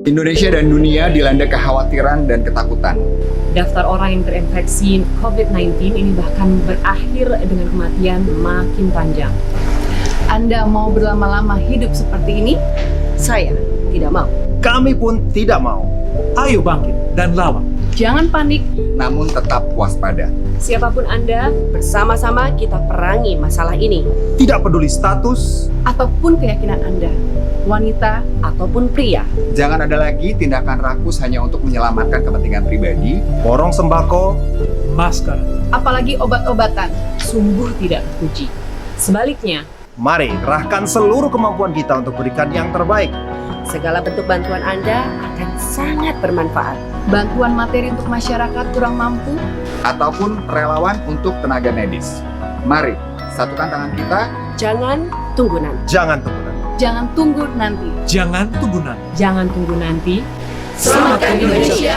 Indonesia dan dunia dilanda kekhawatiran dan ketakutan. Daftar orang yang terinfeksi COVID-19 ini bahkan berakhir dengan kematian makin panjang. Anda mau berlama-lama hidup seperti ini? Saya tidak mau. Kami pun tidak mau. Ayo bangkit dan lawan. Jangan panik, Namun tetap waspada. Siapapun Anda, bersama-sama kita perangi masalah ini. Tidak peduli status, ataupun keyakinan Anda, wanita, Ataupun pria. Jangan ada lagi tindakan rakus hanya untuk menyelamatkan kepentingan pribadi. borong sembako, Masker. apalagi obat-obatan. Sungguh tidak terpuji. Sebaliknya, mari kerahkan seluruh kemampuan kita untuk berikan yang terbaik. segala bentuk bantuan Anda akan sangat bermanfaat. Bantuan materi untuk masyarakat kurang mampu, Ataupun relawan untuk tenaga medis. Mari, satukan tangan kita. Jangan tunggu nanti. Jangan tunggu nanti. jangan tunggu nanti. Jangan tunggu nanti. Jangan tunggu nanti. Selamatkan Indonesia